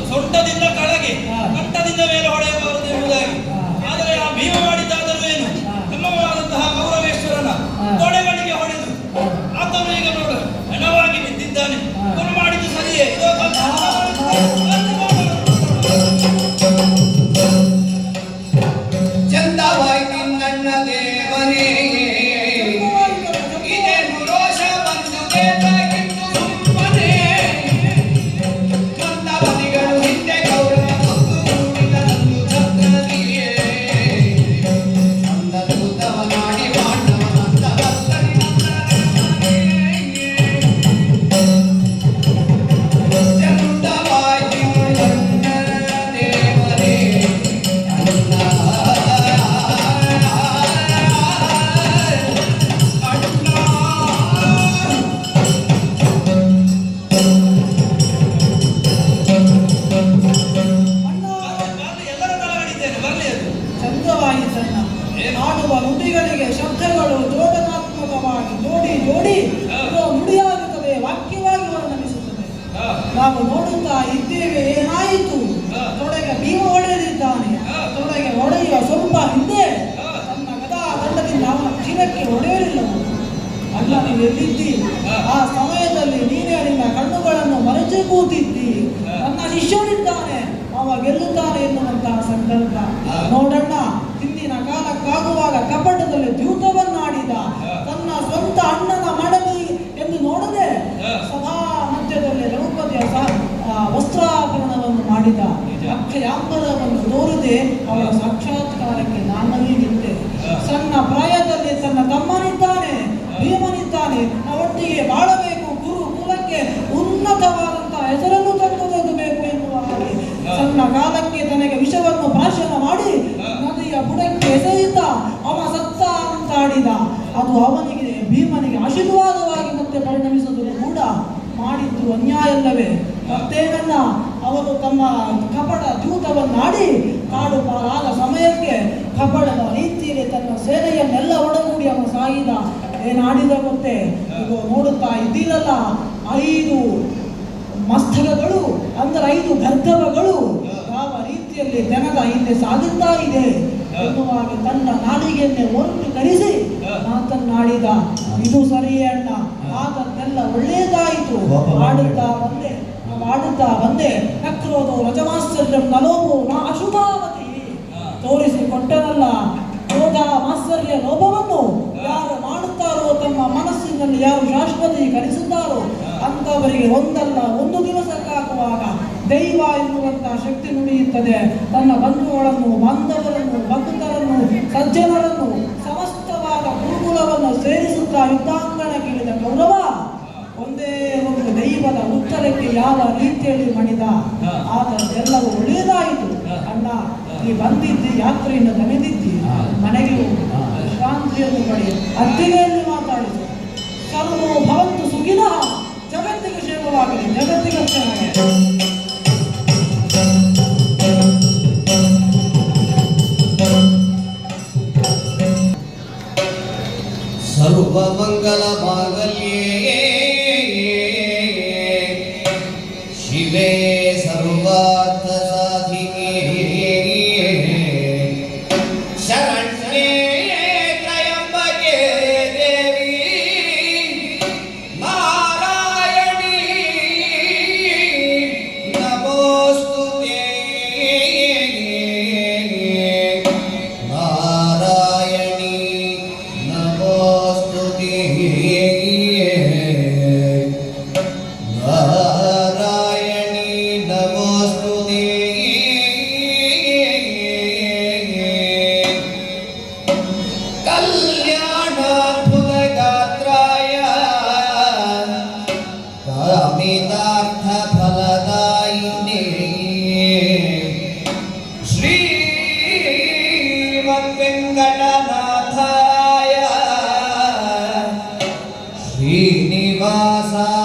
ಸೊಂಟದಿಂದ ಕೆಳಗೆ ಕಂಠದಿಂದ ಮೇಲೆ ಹೊಡೆಯಬಾರದು ಎಂಬುದಾಗಿ. ಆದರೆ ಆ ಭೀಮ ಮಾಡಿದ್ದಾದರೂ ಏನು, ಕ್ರಮವಾದಂತಹ ಗೌರವೇಶ್ವರನ ತೊಡೆಗಳಿಗೆ ಹೊಡೆದು ಆತನು ಈಗ ನೋಡು ಹೆಣವಾಗಿ ನಿಂತಿದ್ದಾನೆ. ಅವನು ಮಾಡಿದ್ದು ಸರಿಯೇ? ಚಂದವಾಯ್ತು ನನ್ನ ದೇವನೇ, ಇದೇನು ರೋಷ ಬಂದು ಬೇಕಾಗಿತ್ತು ಸುಮ್ಮನೆ. ಮಂದವದಿಗಳು ಹಿಂದೆ ಗೌರವ ಕೊಟ್ಟು ಕೂಡಿದರಂದು ಛತ್ರದಿಯೇ ಅಂದದ್ಭುತವ ಮಾಡಿ ಪಾಂಡವನಂತ ಭಕ್ತರಿ ಚಂದವಾಯ್ತು ನನ್ನ ದೇವನೇ ಆಡುವ ನುಡಿಗಳಿಗೆ ಶಬ್ದಗಳು ಜೋಡನಾತ್ಮಕವಾಗಿ ಜೋಡಿ ಜೋಡಿ ನುಡಿಯಾಗುತ್ತದೆ, ವಾಕ್ಯವಾಗಿ ವರ್ಣನಿಸುತ್ತದೆ. ನಾವು ನೋಡುತ್ತಾ ಇದ್ದೇವೆ. ಏನಾಯಿತು? ತೊಡೆಗೆ ಭೀಮ ಹೊಡೆದಿದ್ದಾನೆ. ತೊಡೆಗೆ ಹೊಡೆಯುವ ಸ್ವಲ್ಪ ಹಿಂದೆ ತನ್ನ ಗದಾ ದಂಡದಿಂದ ಅವನ ಶಿರಕ್ಕೆ ಹೊಡೆಯಲಿಲ್ಲವು. ಅಲ್ಲ, ನೀವು ಎಲ್ಲಿದ್ದಿ? ಆ ಸಮಯದಲ್ಲಿ ನೀನೇ ನಿನ್ನ ಕಣ್ಣುಗಳನ್ನು ಮರೆತು ಕೂತಿದ್ದಿ. ನನ್ನ ಶಿಷ್ಯನಿದ್ದಾನೆ, ಅವ ಗೆಲ್ಲುತ್ತಾನೆ ಎನ್ನುವಂತಹ ಸಂಕಲ್ಪ. ನೋಡಣ್ಣ, ಹಿಂದಿನ ಕಾಲಕ್ಕಾಗುವಾಗ ಕಪಟದಲ್ಲಿ ದ್ಯೂತವನ್ನಾಡಿದ. ತನ್ನ ಸ್ವಂತ ಅಣ್ಣನ ಮಡದಿ ಎಂದು ನೋಡದೆ ಸಭಾ ಮಧ್ಯದಲ್ಲಿ ದ್ರೌಪದಿಯ ವಸ್ತ್ರಾಭರಣವನ್ನು ಮಾಡಿದ. ಅಕ್ಷಯಾಂಬರವನ್ನು ತೋರದೆ ಅವರ ಸಾಕ್ಷಾತ್ಕಾರಕ್ಕೆ ನಾನಲ್ಲಿ ನಿಂತೆ. ಸಣ್ಣ ಪ್ರಾಯದಲ್ಲಿ ತನ್ನ ತಮ್ಮನಿದ್ದಾನೆ, ಭೀಮನಿದ್ದಾನೆ, ಒಟ್ಟಿಗೆ ಬಾಳಬೇಕು, ಗುರು ಕುಲಕ್ಕೆ ಉನ್ನತವಾದಂತಹ ಹೆಸರನ್ನು ತಂದುಕೊಡಬೇಕು ಎನ್ನುವ ಹಾಗೆ ಸಣ್ಣ ಕಾಲಕ್ಕೆ ತನಗೆ ವಿಷವನ್ನು ಭಾಷಣ ಮಾಡಿ ನದಿಯ ಬುಡಕ್ಕೆ ಎಸೆಯಿತ. ಅವ ಸತ್ತ ಅಂತಾಡಿದ. ಅದು ಅವನಿಗೆ, ಭೀಮನಿಗೆ ಆಶೀರ್ವಾದವಾಗಿ ಮತ್ತೆ ಪರಿಣಮಿಸುವುದು ಕೂಡ ಮಾಡಿದ್ದು ಅನ್ಯಾಯವಲ್ಲವೇ? ಮತ್ತೇನನ್ನ, ಅವರು ತಮ್ಮ ಕಪಟ ದ್ಯೂತವನ್ನಾಡಿ ಕಾಡು ಪಾಲಾದ ಸಮಯಕ್ಕೆ ಕಪಟದ ರೀತಿಯಲ್ಲಿ ತನ್ನ ಸೇನೆಯನ್ನೆಲ್ಲ ಒಡಗೂಡಿ ಅವನು ಸಾಗಿದ. ಏನಾಡಿದ ಮತ್ತೆ ಇದು ನೋಡುತ್ತಾ ಇದ್ದೀರಲ್ಲ, 5 ಮಸ್ತಕಗಳು ಅಂದರೆ 5 ಗರ್ಧವಗಳು ಯಾವ ರೀತಿಯಲ್ಲಿ ಜನದ ಹಿಂದೆ ಸಾಗುತ್ತಾ ಇದೆ ಎನ್ನುವಾಗ ತನ್ನ ನಾಡಿಗೆಯನ್ನೇ ಹೊರಟು ಕರೆಸಿ ಮಾತನ್ನಾಡಿದ. ಇದು ಸರಿಯೇ ಅಣ್ಣ, ಆದನ್ನೆಲ್ಲ ಒಳ್ಳೆಯದಾಯಿತು. ಆಡುತ್ತಾ ಬಂದೆ ನಕ್ರೋದು ರಜಮಾಶ್ಚರ್ಯಂ ನಲೋಭೋ ನಾ ಅಶುಭಾವತಿ ತೋರಿಸಿಕೊಟ್ಟನಲ್ಲ. ಕ್ರೋಧ ಮಾತ್ಸರ್ಯ ಲೋಭವನ್ನು ಯಾರು ಮಾಡುತ್ತಾರೋ, ತಮ್ಮ ಮನಸ್ಸಿನಲ್ಲಿ ಯಾರು ಶಾಶ್ವತೀಕರಿಸುತ್ತಾರೋ ಅಂತವರಿಗೆ ಒಂದಲ್ಲ ಒಂದು ದಿವಸಕ್ಕಾಗುವಾಗ ದೈವ ಎನ್ನುವಂತಹ ಶಕ್ತಿ ನುಡಿಯುತ್ತದೆ. ತನ್ನ ಬಂಧುಗಳನ್ನು, ಬಾಂಧವರನ್ನು, ಭಕ್ತರನ್ನು, ಸಜ್ಜನರನ್ನು, ಸಮಸ್ತವಾದ ಗುರುಕುಲವನ್ನು ಸೇರಿಸುತ್ತಾ ಯುದ್ಧಾಂಗಣಕ್ಕಿಳಿದ ಕೌರವ ಒಂದೇ ಒಂದು ದೈವದ ಉತ್ತರಕ್ಕೆ ಯಾವ ರೀತಿಯಲ್ಲಿ ಮಣಿದ. ಆದದ್ದೆಲ್ಲವೂ ಒಳ್ಳೆಯದಾಯಿತು. ಅಣ್ಣ, ನೀ ಬಂದಿದ್ದಿ, ಯಾತ್ರೆಯಿಂದ ದಣಿದಿದ್ದಿ, ಮನೆಗೆ ಹೋಗಿ ವಿಶ್ರಾಂತಿಯನ್ನು ಪಡಿ, ಅತ್ತಿಗೆಯಲ್ಲಿ ಮಾತಾಡಿತು. ಸರ್ವೋ ಭವಂತು ಸುಖಿನಃ, ಜಗತ್ತಿಗೆ ಕ್ಷೇಮವಾಗಲಿ, ಜಗತ್ತಿಗೆ ಕ್ಷೇಮವಾಗಲಿ. ಸರ್ವಮಂಗಲ ಮಾಂಗಲ್ಯೇ ಶಿವೆ ಸರ್ವಾರ್ಥ ಸಾಧಿಕೆ ಶರಣ್ಯೇ ತ್ರಯಂಬಕೆ ದೇವಿ ನಾರಾಯಣಿ ನಮೋಸ್ತುತೇ ನಾರಾಯಣಿ ನಮೋಸ್ತುತೇ ನಾರಾಯಣಿ ನಮೋಸ್ತುತೇ ಕಲ್ಯಾಣಾದ್ಭುತಗಾತ್ರಾಯ ಕಾಮಿತಾರ್ಥಫಲದಾಯಿನೇ ಶ್ರೀಮದ್ವೆಂಕಟನಾಥಾಯ ಶ್ರೀನಿವಾಸಾಯ